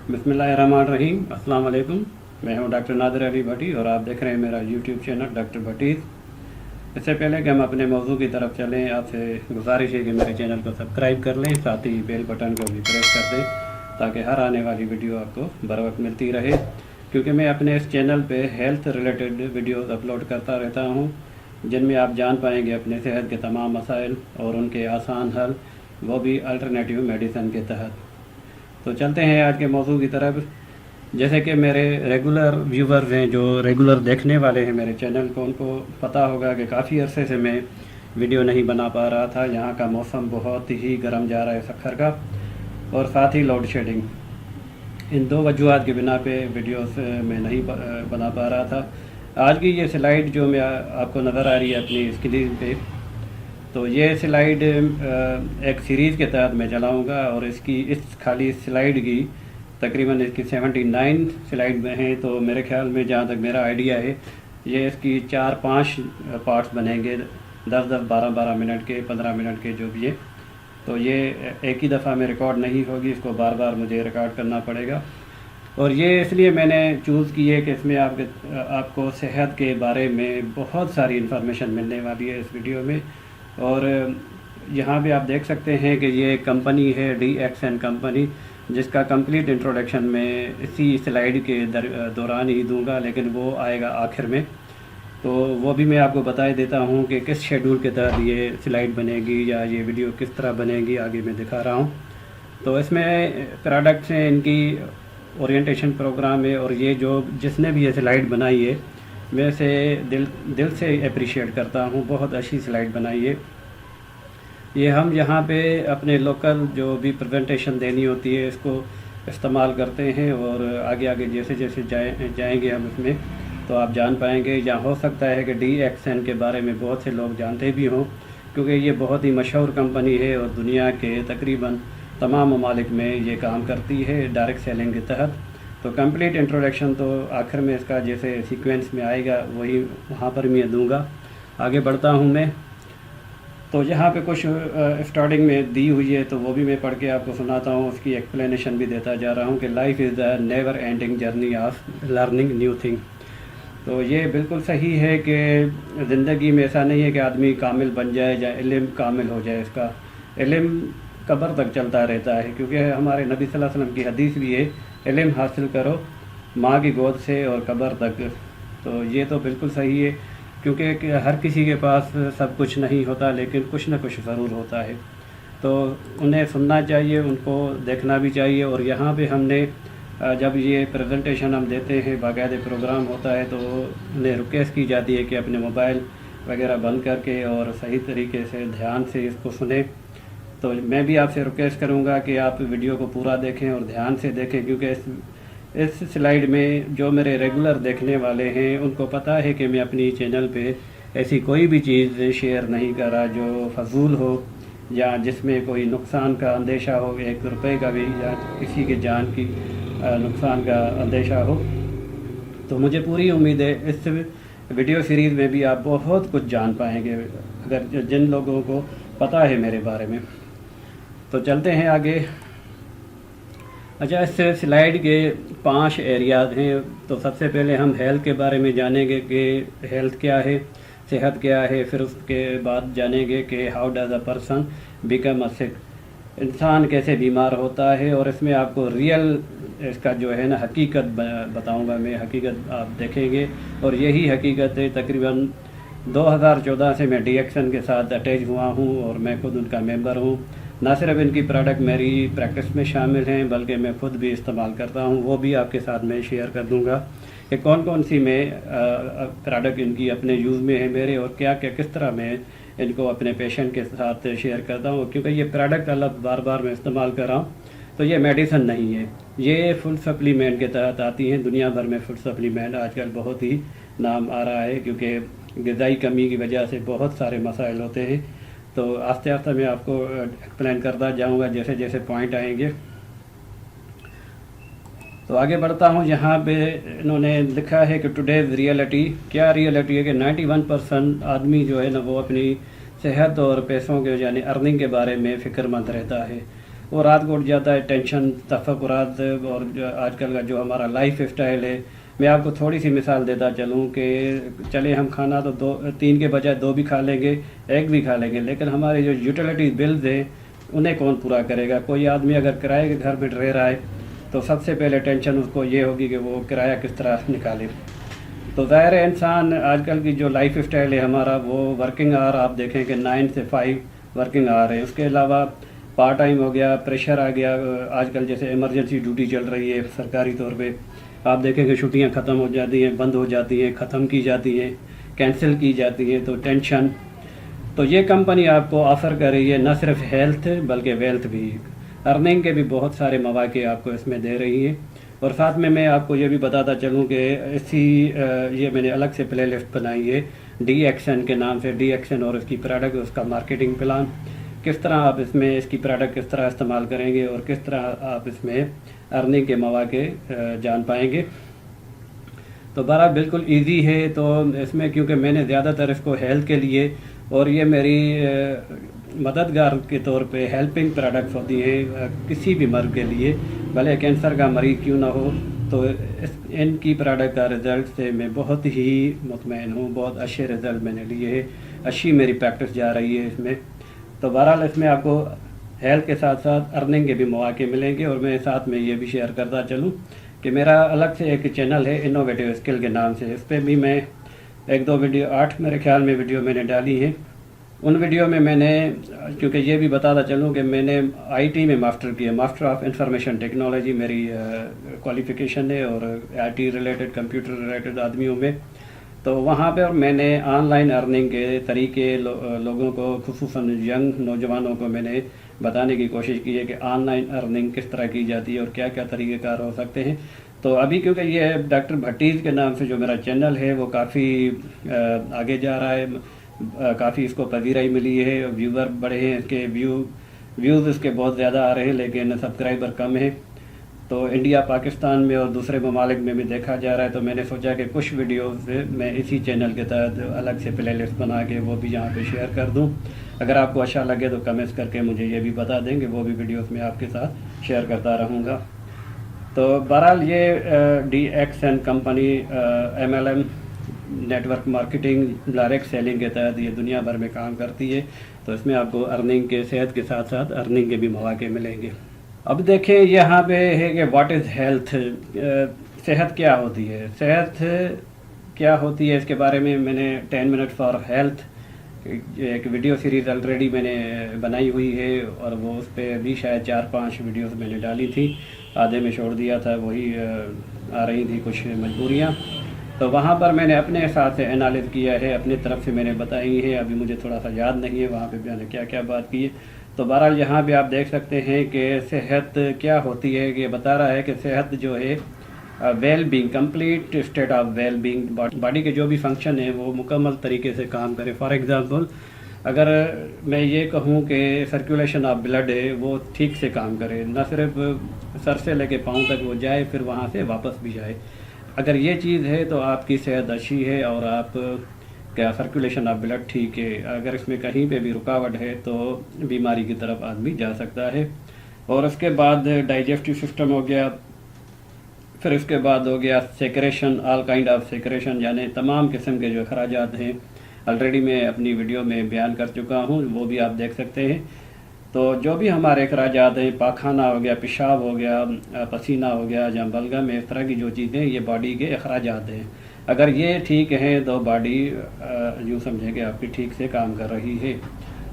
बिस्मिल्लाहिर्रहमानिर्रहीम। अस्सलाम वालेकुम। मैं हूं डॉक्टर नादिर अली भट्टी और आप देख रहे हैं मेरा यूट्यूब चैनल डॉक्टर भट्टीज़। इससे पहले कि हम अपने मौजू की तरफ चलें, आपसे गुजारिश है कि मेरे चैनल को सब्सक्राइब कर लें, साथ ही बेल बटन को भी प्रेस कर दें ताकि हर आने वाली वीडियो आपको बर वक्त मिलती रहे। क्योंकि मैं अपने इस चैनल पे हेल्थ रिलेटेड वीडियोस अपलोड करता रहता हूँ, जिनमें आप जान पाएंगे अपने सेहत के तमाम मसाइल और उनके आसान हल, वो भी अल्टरनेटिव मेडिसिन के तहत। तो चलते हैं आज के मौजू की तरफ। जैसे कि मेरे रेगुलर व्यूवर्स हैं, जो रेगुलर देखने वाले हैं मेरे चैनल को, उनको पता होगा कि काफ़ी अरसे से मैं वीडियो नहीं बना पा रहा था। यहाँ का मौसम बहुत ही गर्म जा रहा है सखर का, और साथ ही लोड शेडिंग। इन दो वजूहत की बिना पे वीडियोस मैं नहीं बना पा रहा था। आज की ये स्लाइड जो मैं आपको नज़र आ रही है अपनी स्क्रीन पे, तो ये स्लाइड एक सीरीज़ के तहत मैं चलाऊँगा और इस खाली स्लाइड की तकरीबन इसकी 79 स्लाइड में हैं। तो मेरे ख्याल में, जहाँ तक मेरा आइडिया है, ये इसकी 4-5 पार्ट्स बनेंगे, 10-10, 12-12 मिनट के, 15 मिनट के, जो भी है। तो ये एक ही दफ़ा में रिकॉर्ड नहीं होगी, इसको बार बार मुझे रिकॉर्ड करना पड़ेगा। और ये इसलिए मैंने चूज़ की है कि इसमें आपको सेहत के बारे में बहुत सारी इन्फॉर्मेशन मिलने वाली है इस वीडियो में। और यहाँ पे आप देख सकते हैं कि ये कंपनी है DXN कंपनी, जिसका कंप्लीट इंट्रोडक्शन मैं इसी स्लाइड के दौरान ही दूंगा, लेकिन वो आएगा आखिर में। तो वो भी मैं आपको बता देता हूँ कि किस शेड्यूल के तहत ये स्लाइड बनेगी या ये वीडियो किस तरह बनेगी, आगे मैं दिखा रहा हूँ। तो इसमें प्रोडक्ट्स हैं, इनकी ओरिएंटेशन प्रोग्राम है, और ये जिसने भी ये स्लाइड बनाई है, मैं इसे दिल से अप्रिशिएट करता हूँ। बहुत अच्छी स्लाइड बनाई है। ये हम यहाँ पे अपने लोकल जो भी प्रेजेंटेशन देनी होती है, इसको इस्तेमाल करते हैं, और आगे आगे जैसे जैसे जाएंगे हम इसमें, तो आप जान पाएंगे। या हो सकता है कि DXN के बारे में बहुत से लोग जानते भी हों, क्योंकि ये बहुत ही मशहूर कंपनी है और दुनिया के तकरीबन तमाम ममालिक में ये काम करती है डायरेक्ट सेलिंग के तहत। तो कंप्लीट इंट्रोडक्शन तो आखिर में इसका जैसे सीक्वेंस में आएगा, वही वहाँ पर मैं दूंगा। आगे बढ़ता हूँ मैं। तो यहाँ पे कुछ स्टार्टिंग में दी हुई है, तो वो भी मैं पढ़ के आपको सुनाता हूँ। उसकी एक्सप्लेनेशन भी देता जा रहा हूँ कि life is the never ending journey of learning new thing. तो ये बिल्कुल सही है कि ज़िंदगी में ऐसा नहीं है कि आदमी कामिल बन जाए या इल्म कामिल हो जाए। इसका इल्म कब्र तक चलता रहता है, क्योंकि हमारे नबी सल्लल्लाहु अलैहि वसल्लम की हदीस भी है, इल्म हासिल करो माँ की गोद से और कब्र तक। तो ये तो बिल्कुल सही है, क्योंकि हर किसी के पास सब कुछ नहीं होता, लेकिन कुछ न कुछ ज़रूर होता है। तो उन्हें सुनना चाहिए, उनको देखना भी चाहिए। और यहाँ पे हमने जब ये प्रेजेंटेशन हम देते हैं, बाकायदे प्रोग्राम होता है, तो उन्हें रिक्वेस्ट की जाती है कि अपने मोबाइल वगैरह बंद करके और सही तरीके से ध्यान से इसको सुने। तो मैं भी आपसे रिक्वेस्ट करूँगा कि आप वीडियो को पूरा देखें और ध्यान से देखें, क्योंकि इस स्लाइड में जो मेरे रेगुलर देखने वाले हैं, उनको पता है कि मैं अपनी चैनल पे ऐसी कोई भी चीज़ शेयर नहीं कर रहा जो फजूल हो या जिसमें कोई नुकसान का अंदेशा हो, 1 रुपये का भी, या किसी के जान की नुकसान का अंदेशा हो। तो मुझे पूरी उम्मीद है इस वीडियो सीरीज़ में भी आप बहुत कुछ जान पाएंगे, अगर जिन लोगों को पता है मेरे बारे में। तो चलते हैं आगे। अच्छा, इस स्लाइड के 5 एरियाज़ हैं। तो सबसे पहले हम हेल्थ के बारे में जानेंगे कि हेल्थ क्या है, सेहत क्या है। फिर उसके बाद जानेंगे कि how does a person become a sick, इंसान कैसे बीमार होता है। और इसमें आपको रियल इसका जो है ना हकीकत बताऊंगा मैं, हकीकत आप देखेंगे। और यही हकीकत है। तकरीबन 2014 से मैं DXN के साथ अटैच हुआ हूँ और मैं खुद उनका मेंबर हूँ। ना सिर्फ इनकी प्रोडक्ट मेरी प्रैक्टिस में शामिल हैं, बल्कि मैं खुद भी इस्तेमाल करता हूँ। वो भी आपके साथ मैं शेयर कर दूँगा कि कौन कौन सी मैं प्रोडक्ट इनकी अपने यूज़ में है मेरे, और क्या क्या किस तरह मैं इनको अपने पेशेंट के साथ शेयर करता हूँ। क्योंकि ये प्रोडक्ट अलग बार बार मैं इस्तेमाल कर रहा हूँ, तो ये मेडिसिन नहीं है, ये फुल सप्लीमेंट के तहत आती हैं। दुनिया भर में फुल सप्लीमेंट आजकल बहुत ही नाम आ रहा है, क्योंकि ग़िज़ाई कमी की वजह से बहुत सारे मसाइल होते हैं। तो आस्ते आस्ते मैं आपको एक्सप्लेन करता जाऊंगा जैसे जैसे पॉइंट आएंगे। तो आगे बढ़ता हूँ। यहाँ पे इन्होंने लिखा है कि टुडेज़ रियलिटी, क्या रियलिटी है कि 91% आदमी जो है ना, वो अपनी सेहत और पैसों के यानी अर्निंग के बारे में फ़िक्रमंद रहता है। وہ رات کو اٹھ جاتا ہے ٹینشن تفکرات، اور آج کل کا جو ہمارا لائف اسٹائل ہے. میں آپ کو تھوڑی سی مثال دیتا چلوں کہ چلے ہم کھانا تو 3 کے بجائے 2 بھی کھا لیں گے، 1 بھی کھا لیں گے، لیکن ہمارے جو یوٹیلیٹی بلز ہیں انہیں کون پورا کرے گا؟ کوئی آدمی اگر کرائے کے گھر میں رہ رہا ہے تو سب سے پہلے ٹینشن اس کو یہ ہوگی کہ وہ کرایہ کس طرح نکالے. تو ظاہر ہے انسان آج کل کی جو لائف اسٹائل ہے ہمارا، وہ ورکنگ آور آپ دیکھیں کہ 9 سے 5 ورکنگ آور ہے. اس کے علاوہ پارٹ ٹائم ہو گیا، پریشر آ گیا. آج کل جیسے ایمرجنسی ڈیوٹی چل رہی ہے سرکاری طور پہ، آپ دیکھیں کہ چھٹیاں ختم ہو جاتی ہیں، بند ہو جاتی ہیں، ختم کی جاتی ہیں، کینسل کی جاتی ہیں، تو ٹینشن. تو یہ کمپنی آپ کو آفر کر رہی ہے نہ صرف ہیلتھ بلکہ ویلتھ بھی، ارننگ کے بھی بہت سارے مواقع آپ کو اس میں دے رہی ہے. اور ساتھ میں آپ کو یہ بھی بتاتا چلوں کہ یہ میں نے الگ سے پلے لسٹ بنائی ہے ڈی ایکشن کے نام سے. ڈی ایکشن اور اس کی پروڈکٹ، اس کا مارکیٹنگ پلان، کس طرح آپ اس میں اس کی پروڈکٹ کس طرح استعمال کریں گے اور کس طرح آپ اس میں ارننگ کے مواقع جان پائیں گے. تو بہرحال بالکل ایزی ہے. تو اس میں کیونکہ میں نے زیادہ تر اس کو ہیلتھ کے لیے، اور یہ میری مددگار کے طور پہ ہیلپنگ پروڈکٹس ہوتی ہیں کسی بھی مرض کے لیے، بھلے کینسر کا مریض کیوں نہ ہو. تو ان کی پروڈکٹ کا رزلٹ سے میں بہت ہی مطمئن ہوں. بہت اچھے رزلٹ میں نے لیے ہیں، اچھی میری پریکٹس جا رہی ہے اس میں. تو بہرحال اس میں آپ کو ہیلتھ کے ساتھ ساتھ ارننگ کے بھی مواقع ملیں گے. اور میں ساتھ میں یہ بھی شیئر کرتا چلوں کہ میرا الگ سے ایک چینل ہے انوویٹیو اسکل کے نام سے. اس پہ بھی میں 1-2 ویڈیو، 8 میرے خیال میں ویڈیو میں نے ڈالی ہیں. ان ویڈیو میں نے کیونکہ یہ بھی بتاتا چلوں کہ میں نے آئی ٹی میں ماسٹر کیا، ماسٹر آف انفارمیشن ٹیکنالوجی میری کوالیفیکیشن ہے، اور I T related, computer related آدمیوں میں. تو وہاں پر میں نے آن لائن ارننگ کے طریقے لوگوں کو، خصوصاً ینگ نوجوانوں کو میں نے بتانے کی کوشش کی ہے کہ آن لائن ارننگ کس طرح کی جاتی ہے اور کیا کیا طریقہ کار ہو سکتے ہیں. تو ابھی کیونکہ یہ ڈاکٹر بھٹیز کے نام سے جو میرا چینل ہے وہ کافی آگے جا رہا ہے، کافی اس کو پذیرائی ملی ہے، ویور بڑے ہیں، اس کے ویوز اس کے بہت زیادہ آ رہے ہیں، لیکن سبسکرائبر کم ہیں. تو انڈیا، پاکستان میں اور دوسرے ممالک میں بھی دیکھا جا رہا ہے. تو میں نے سوچا کہ کچھ ویڈیوز میں اسی چینل کے تحت الگ سے پلے لسٹ بنا کے وہ بھی یہاں پہ شیئر کر دوں. اگر آپ کو اچھا لگے تو کمنٹس کر کے مجھے یہ بھی بتا دیں گے، وہ بھی ویڈیوز میں آپ کے ساتھ شیئر کرتا رہوں گا. تو بہرحال یہ D X N company MLM network marketing direct selling کے تحت یہ دنیا بھر میں کام کرتی ہے. تو اس میں آپ کو ارننگ کے، صحت کے ساتھ ساتھ ارننگ کے بھی مواقع ملیں گے. اب دیکھیں یہاں پہ ہے کہ واٹ از ہیلتھ، صحت کیا ہوتی ہے. صحت کیا ہوتی ہے اس کے بارے میں نے 10 منٹ فار ہیلتھ ایک ویڈیو سیریز آلریڈی میں نے بنائی ہوئی ہے، اور وہ اس پہ بھی شاید 4-5 ویڈیوز میں نے ڈالی تھی، آدھے میں چھوڑ دیا تھا، وہی آ رہی تھی کچھ مجبوریاں. تو وہاں پر میں نے اپنے حساب سے انالائز کیا ہے، اپنی طرف سے میں نے بتائی ہے. ابھی مجھے تھوڑا سا یاد نہیں ہے وہاں پہ میں نے کیا کیا بات کی ہے. تو بہرحال یہاں پہ آپ دیکھ سکتے ہیں کہ صحت کیا ہوتی ہے. کہ بتا رہا ہے کہ صحت جو ہے well being, complete state of well being, body کے جو بھی فنکشن ہیں وہ مکمل طریقے سے کام کرے. فار ایگزامپل اگر میں یہ کہوں کہ سرکولیشن آف بلڈ ہے وہ ٹھیک سے کام کرے، نہ صرف سر سے لے کے پاؤں تک وہ جائے پھر وہاں سے واپس بھی جائے. اگر یہ چیز ہے تو آپ کی صحت اچھی ہے اور آپ کا سرکولیشن آف بلڈ ٹھیک ہے. اگر اس میں کہیں پہ بھی رکاوٹ ہے تو بیماری کی طرف آدمی جا سکتا ہے. اور اس کے بعد ڈائجسٹو سسٹم ہو گیا، پھر اس کے بعد ہو گیا secretion, all kind of secretion, یعنی تمام قسم کے جو اخراجات ہیں آلریڈی میں اپنی ویڈیو میں بیان کر چکا ہوں، وہ بھی آپ دیکھ سکتے ہیں. تو جو بھی ہمارے اخراجات ہیں، پاخانہ ہو گیا، پیشاب ہو گیا، پسینہ ہو گیا، یا بلغم میں اس طرح کی جو چیزیں یہ باڈی کے اخراجات ہیں، اگر یہ ٹھیک ہیں تو باڈی یوں سمجھیں کہ آپ کی ٹھیک سے کام کر رہی ہے.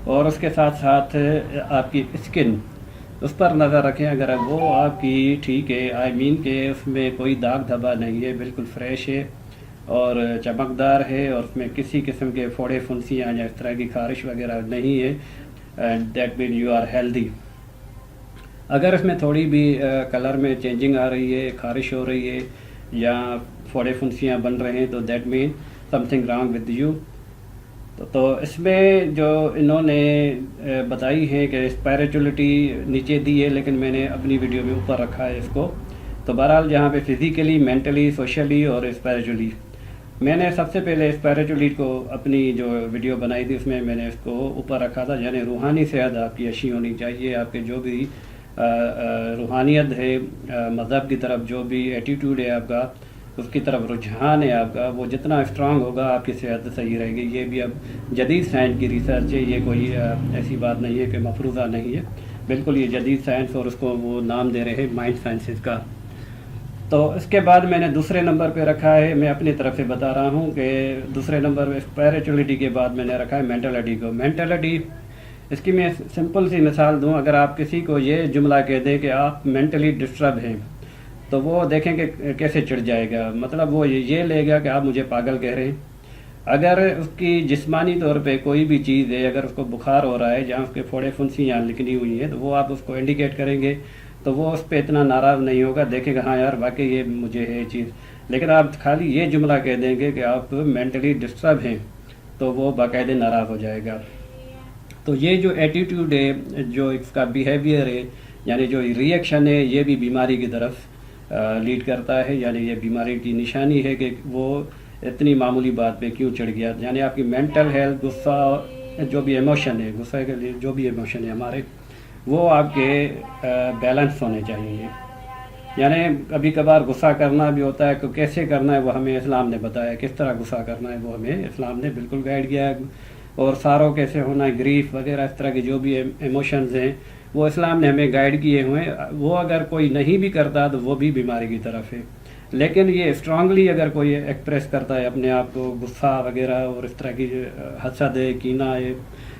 اور اس کے ساتھ ساتھ آپ کی اسکن، اس پر نظر رکھیں. اگر وہ آپ کی ٹھیک ہے، آئی مین کہ اس میں کوئی داغ دھبا نہیں ہے، بالکل فریش ہے اور چمکدار ہے، اور اس میں کسی قسم کے پھوڑے پھنسیاں یا اس طرح کی خارش وغیرہ نہیں ہے، that mean you are healthy. اگر اس میں تھوڑی بھی کلر میں چینجنگ آ رہی ہے، خارش ہو رہی ہے یا پھوڑے پھنسیاں بن رہے ہیں تو that mean something wrong with you. تو اس میں جو انہوں نے بتائی ہے کہ اسپیریچولیٹی نیچے دی ہے، لیکن میں نے اپنی ویڈیو میں اوپر رکھا ہے اس کو. تو بہرحال جہاں پہ فزیکلی، مینٹلی، سوشلی اور اسپیریچولی، میں نے سب سے پہلے اسپیریچولی کو اپنی جو ویڈیو بنائی تھی اس میں نے اس کو اوپر رکھا تھا. یعنی روحانی صحت آپ کی اچھی ہونی چاہیے. آپ کے جو بھی रूहानियत है, मज़हब की तरफ जो भी एटीट्यूड है आपका, उसकी तरफ रुझान है आपका, वो जितना स्ट्रांग होगा आपकी सेहत सही रहेगी। ये भी अब जदीद साइंस की रिसर्च है, ये कोई ऐसी बात नहीं है कि मफरूज़ा नहीं है, बिल्कुल ये जदीद साइंस, और उसको वो नाम दे रहे हैं माइंड साइंसेस का। तो इसके बाद मैंने दूसरे नंबर पे रखा है, मैं अपनी तरफ से बता रहा हूँ कि दूसरे नंबर पे स्पिरिचुअलिटी के बाद मैंने रखा है मेंटलिटी को। मेंटलिटी, इसकी मैं सिंपल सी मिसाल दूँ, अगर आप किसी को ये जुमला कह दें कि आप मेंटली डिस्टर्ब हैं, तो वो देखें कि कैसे चिढ़ जाएगा, मतलब वो ये लेगा कि आप मुझे पागल कह रहे हैं। अगर उसकी जिस्मानी तौर पे कोई भी चीज़ है, अगर उसको बुखार हो रहा है, जहाँ उसके फोड़े फुंसियाँ निकली हुई हैं, तो वो आप उसको इंडिकेट करेंगे, तो वो उस पर इतना नाराज़ नहीं होगा, देखेगा हाँ यार वाकई ये मुझे है ये चीज़। लेकिन आप खाली ये जुमला कह देंगे कि आप मेंटली डिस्टर्ब हैं, तो वो बाकायदे नाराज़ हो जाएगा। तो ये जो एटीट्यूड है, जो इसका बिहेवियर है, यानी जो रिएक्शन है, ये भी बीमारी की तरफ लीड करता है। यानी ये बीमारी की निशानी है कि वो इतनी मामूली बात पे क्यों चढ़ गया। यानी आपकी मेंटल हेल्थ, गुस्सा, जो भी इमोशन है, गुस्से के लिए जो भी इमोशन है हमारे, वो आपके बैलेंस होने चाहिए। यानी कभी कभार गुस्सा करना भी होता है, तो कैसे करना है वो हमें इस्लाम ने बताया, किस तरह गुस्सा करना है वो हमें इस्लाम ने बिल्कुल गाइड किया है। और सारों कैसे होना है, ग्रीफ वगैरह, इस तरह के जो भी इमोशंस हैं वो इस्लाम ने हमें गाइड किए हुए हैं। वो अगर कोई नहीं भी करता तो वो भी बीमारी की तरफ है। लेकिन ये स्ट्रांगली अगर कोई एक्सप्रेस करता है अपने आप को, गुस्सा वगैरह और इस तरह की हसद है, कीना है,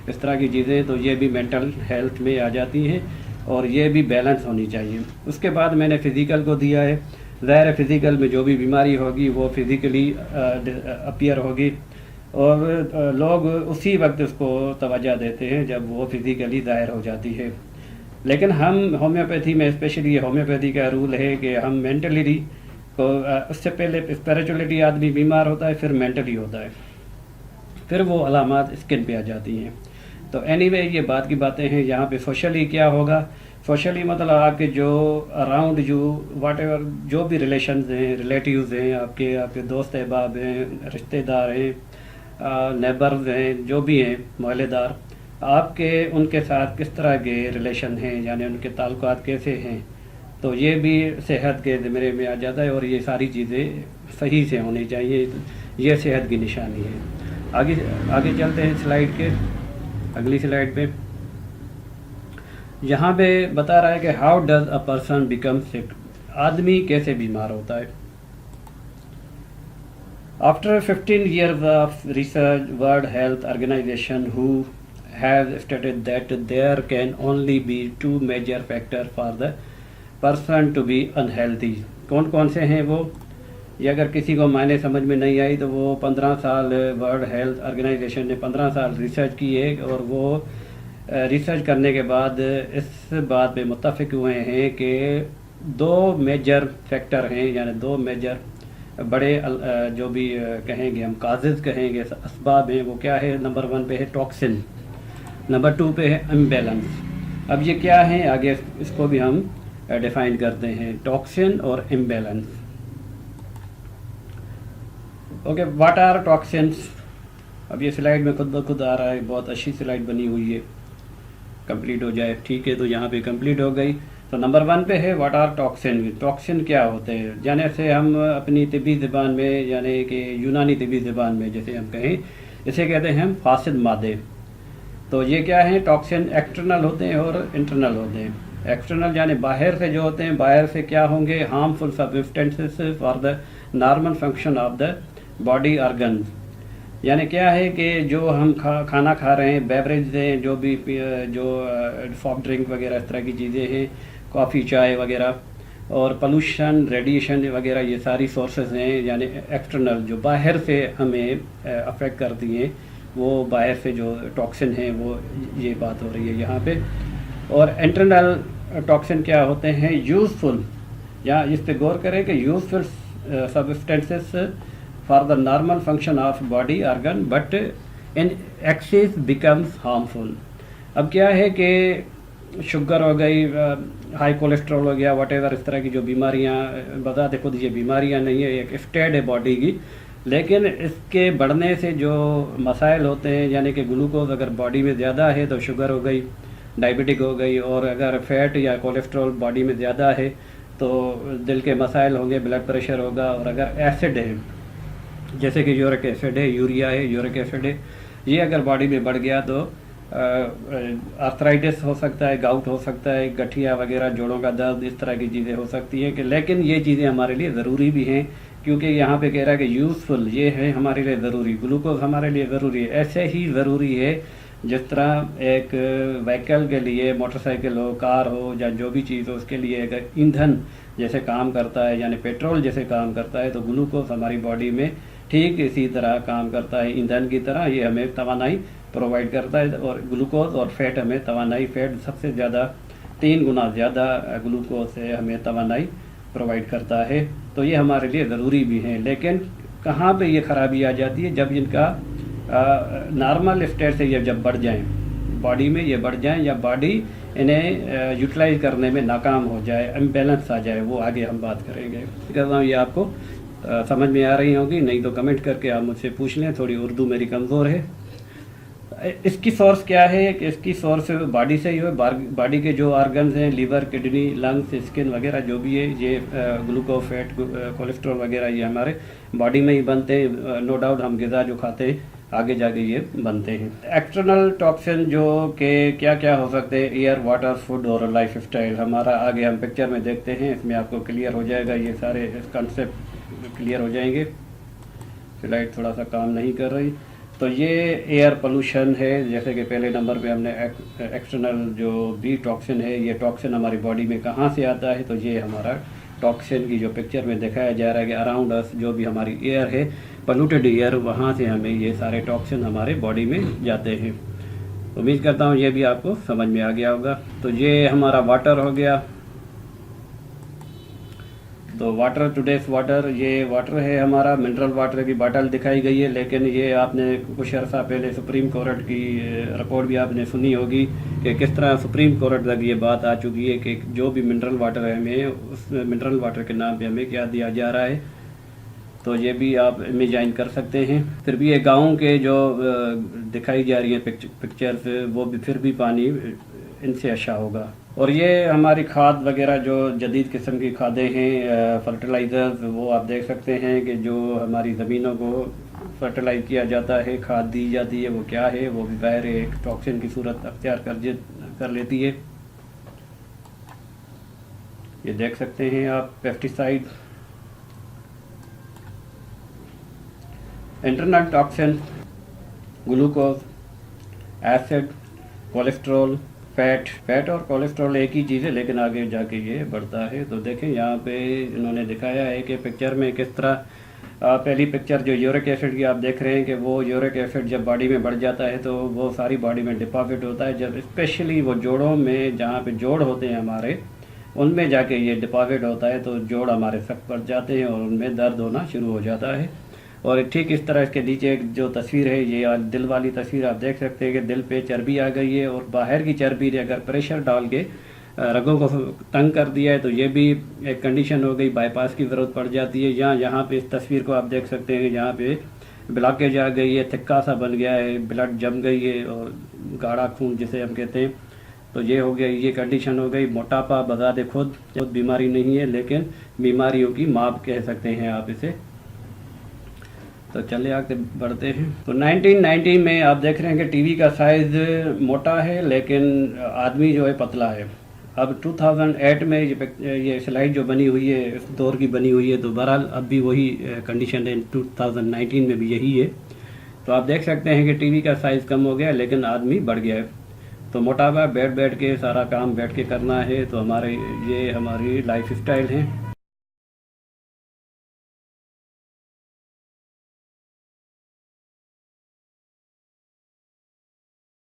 इस तरह की चीज़ें, तो ये भी मेंटल हेल्थ में आ जाती हैं और ये भी बैलेंस होनी चाहिए। उसके बाद मैंने फ़िज़िकल को दिया है। ज़ाहिर है फ़िज़िकल में जो भी बीमारी होगी वो फिज़िकली अपीयर होगी, और लोग उसी वक्त उसको तवज्जो देते हैं जब वो फिज़िकली ज़ाहिर हो जाती है। लेकिन हम होम्योपैथी में, स्पेशली ये होम्योपैथी का रूल है कि हम मेंटली को, उससे पहले स्पिरिचुअलिटी आदमी बीमार होता है, फिर मेंटली होता है, फिर वो अलामात स्किन पे आ जाती हैं। तो एनीवे ये बात की बातें हैं। यहाँ पे सोशली क्या होगा, सोशली मतलब आपके जो अराउंड जो वाट एवर जो भी रिलेशंस हैं, रिलेटिव्स हैं, आपके दोस्त अहबाब हैं, रिश्तेदार हैं, नेबर्स हैं, जो भी हैं मोहल्लेदार, आपके उनके साथ किस तरह के रिलेशन हैं, यानी उनके ताल्लुकात कैसे हैं, तो ये भी सेहत के ज़िम्मे में आ जाता है। और ये सारी चीज़ें सही से होनी चाहिए, ये सेहत की निशानी है। आगे चलते हैं स्लाइड के, अगली स्लाइड पे। यहाँ पे बता रहा है कि how does a person become सिक, आदमी कैसे बीमार होता है। After 15 years of research, World Health Organization who has stated that there can only be 2 major factors for the person to be unhealthy। कौन कौन से हैं वो, ये अगर किसी को मायने समझ में नहीं आई तो वो 15 साल वर्ल्ड हेल्थ ऑर्गेनाइजेशन ने 15 साल रिसर्च की है, और वो रिसर्च करने के बाद इस बात पे मुत्तफिक हुए हैं कि 2 मेजर फैक्टर हैं, यानी 2 मेजर बड़े जो भी कहेंगे हम, काजेज़ कहेंगे, असबाब हैं। वो क्या है, नंबर 1 पे है टॉक्सिन, नंबर 2 पे है इम्बैलेंस। अब ये क्या है, आगे इसको भी हम डिफाइन करते हैं, टॉक्सिन और imbalance. Okay, what are toxins. अब ये स्लाइड में खुद ब खुद आ रहा है, बहुत अच्छी स्लाइड बनी हुई है, कंप्लीट हो जाए, ठीक है। तो यहाँ पे कंप्लीट हो गई। तो नंबर 1 पे है व्हाट आर टॉक्सिन। टॉक्सिन क्या होते हैं, यानी से हम अपनी तिब्बी ज़बान में, यानी कि यूनानी तिब्बी ज़बान में जैसे हम कहें, इसे कहते हैं हम फासिद मादे। तो ये क्या है, टॉक्सिन एक्सटर्नल होते हैं और इंटरनल होते हैं। एक्सटर्नल यानी बाहर से जो होते हैं, बाहर से क्या होंगे, harmful substances for the normal function of the body organ. यानी क्या है कि जो हम खाना खा रहे हैं, बेवरेज हैं, जो भी जो सॉफ्ट ड्रिंक वगैरह इस तरह की चीज़ें हैं, कॉफ़ी चाय वगैरह, और पोल्यूशन, रेडिएशन वगैरह, ये सारी सोर्सेज हैं, यानी एक्सटर्नल जो बाहर से हमें अफेक्ट करती हैं, वो बाहर से जो टॉक्सिन हैं, वो ये बात हो रही है यहाँ पे। और इंटरनल टॉक्सिन क्या होते हैं, यूज़फुल, या इस पे गौर करें कि useful substances for the normal function of body organ but in excess becomes harmful. अब क्या है कि शुगर हो गई, हाई कोलेस्ट्रॉल हो गया, वटेवर, इस तरह की जो बीमारियां, बताते खुद ये बीमारियां नहीं है, एक स्टेट है बॉडी की, लेकिन इसके बढ़ने से जो मसाइल होते हैं, यानी कि ग्लूकोज अगर बॉडी में ज़्यादा है तो शुगर हो गई, डायबिटिक हो गई, और अगर फैट या कोलेस्ट्रॉल बॉडी में ज़्यादा है तो दिल के मसाइल होंगे, ब्लड प्रेशर होगा। और अगर एसिड है, जैसे कि यूरिक एसिड है, यूरिया है, यूरिक एसिड है, ये अगर बॉडी में बढ़ गया तो आर्थराइटिस हो सकता है, गाउट हो सकता है, गठिया वगैरह, जोड़ों का दर्द, इस तरह की चीज़ें हो सकती हैं। कि लेकिन ये चीज़ें हमारे लिए ज़रूरी भी हैं, क्योंकि यहाँ पे कह रहा है कि यूज़फुल, ये है हमारे लिए ज़रूरी, ग्लूकोज हमारे लिए ज़रूरी है। ऐसे ही ज़रूरी है जिस तरह एक व्हीकल के लिए, मोटरसाइकिल हो, कार हो, या जो भी चीज़ हो, उसके लिए अगर ईंधन जैसे काम करता है, यानी पेट्रोल जैसे काम करता है, तो ग्लूकोज हमारी बॉडी में ठीक इसी तरह काम करता है, ईंधन की तरह। ये हमें तवानाई प्रोवाइड करता है। और ग्लूकोज और फैट हमें तवानाई, फैट सबसे ज़्यादा 3 गुना ज़्यादा ग्लूकोज से हमें तवानाई प्रोवाइड करता है। तो ये हमारे लिए ज़रूरी भी हैं। लेकिन कहाँ पे ये ख़राबी आ जाती है? जब इनका नॉर्मल स्टेट से ये जब बढ़ जाएं, बॉडी में ये बढ़ जाएं, या बॉडी इन्हें यूटिलाइज करने में नाकाम हो जाए, इम्बैलेंस आ जाए, वो आगे हम बात करेंगे। कर रहा हूँ, ये आपको समझ में आ रही होगी, नहीं तो कमेंट करके आप मुझसे पूछ लें, थोड़ी उर्दू मेरी कमज़ोर है। इसकी सोर्स क्या है? कि इसकी सोर्स बॉडी से ही हो। बॉडी के जो ऑर्गन्स हैं, लीवर, किडनी, लंग्स, स्किन वगैरह जो भी है, ये ग्लूकोज, फैट, कोलेस्ट्रॉल वगैरह ये हमारे बॉडी में ही बनते हैं। नो डाउट हम ग़िज़ा जो खाते हैं आगे जाके ये बनते हैं। एक्सटर्नल टॉक्सिन जो कि क्या क्या हो सकते हैं? एयर, वाटर, फूड और लाइफ स्टाइल। हमारा आगे हम पिक्चर में देखते हैं, इसमें आपको क्लियर हो जाएगा, ये सारे कॉन्सेप्ट क्लियर हो जाएंगे। स्लाइड थोड़ा सा काम नहीं कर रही। तो ये एयर पोल्यूशन है, जैसे कि पहले नंबर पे हमने एक्सटर्नल जो भी टॉक्सिन है, ये टॉक्सिन हमारी बॉडी में कहाँ से आता है? तो ये हमारा टॉक्सिन की जो पिक्चर में दिखाया जा रहा है कि अराउंड अस जो भी हमारी एयर है, पोल्यूटेड एयर, वहाँ से हमें ये सारे टॉक्सिन हमारे बॉडी में जाते हैं। उम्मीद करता हूँ ये भी आपको समझ में आ गया होगा। तो ये हमारा वाटर हो गया। तो वाटर, टुडेस वाटर, ये वाटर है हमारा, मिनरल वाटर की बॉटल दिखाई गई है। लेकिन ये आपने कुछ अर्सा पहले सुप्रीम कोर्ट की रिपोर्ट भी आपने सुनी होगी कि किस तरह सुप्रीम कोर्ट तक ये बात आ चुकी है कि जो भी मिनरल वाटर है, हमें उस मिनरल वाटर के नाम पे हमें क्या दिया जा रहा है। तो ये भी आप इमेजाइन कर सकते हैं। फिर भी ये गाँव के जो दिखाई जा रही है पिक्चर्स, वो भी फिर भी पानी इनसे अच्छा होगा। और ये हमारी खाद वगैरह जो जदीद किस्म की खादें हैं, फर्टिलाइज़र्स, वो आप देख सकते हैं कि जो हमारी ज़मीनों को फर्टिलाइज किया जाता है, खाद दी जाती है, वो क्या है? वो भी बाहर एक टॉक्सिन की सूरत अख्तियार कर लेती है। ये देख सकते हैं आप, pesticide, internal toxin, glucose, acid, cholesterol, fat और कोलेस्ट्रॉल एक ही चीज़ है, लेकिन आगे जाके ये बढ़ता है। तो देखें यहाँ पे इन्होंने दिखाया है कि पिक्चर में किस तरह, पहली पिक्चर जो यूरिक एसिड की आप देख रहे हैं कि वो यूरिक एसिड जब बॉडी में बढ़ जाता है तो वो सारी बॉडी में डिपॉजिट होता है। जब स्पेशली वो जोड़ों में, जहाँ पे जोड़ होते हैं हमारे, उनमें जाके ये डिपॉजिट होता है, तो जोड़ हमारे सख्त पड़ जाते हैं और उनमें दर्द होना शुरू हो जाता है। और ठीक इस तरह इसके नीचे एक जो तस्वीर है, ये दिल वाली तस्वीर आप देख सकते हैं कि दिल पे चर्बी आ गई है, और बाहर की चर्बी ने अगर प्रेशर डाल के रगों को तंग कर दिया है तो ये भी एक कंडीशन हो गई, बाईपास की ज़रूरत पड़ जाती है। यहाँ पे इस तस्वीर को आप देख सकते हैं, यहाँ पे ब्लॉकेज आ गई है, थिक्का सा बन गया है, ब्लड जम गई है, और गाढ़ा खून जिसे हम कहते हैं, तो ये हो गया, ये कंडीशन हो गई। मोटापा बज़ाते खुद बीमारी नहीं है, लेकिन बीमारियों की माँ कह सकते हैं आप इसे। तो चले आगे बढ़ते हैं। तो 1990 में आप देख रहे हैं कि टीवी का साइज़ मोटा है, लेकिन आदमी जो है पतला है। अब 2008 में ये स्लाइड जो बनी हुई है, इस दौर की बनी हुई है, तो बहरहाल अब भी वही कंडीशन है, 2019 में भी यही है। तो आप देख सकते हैं कि टीवी का साइज़ कम हो गया है, लेकिन आदमी बढ़ गया है। तो मोटापा, बैठ के सारा काम बैठ के करना है, तो हमारी लाइफ स्टाइल है।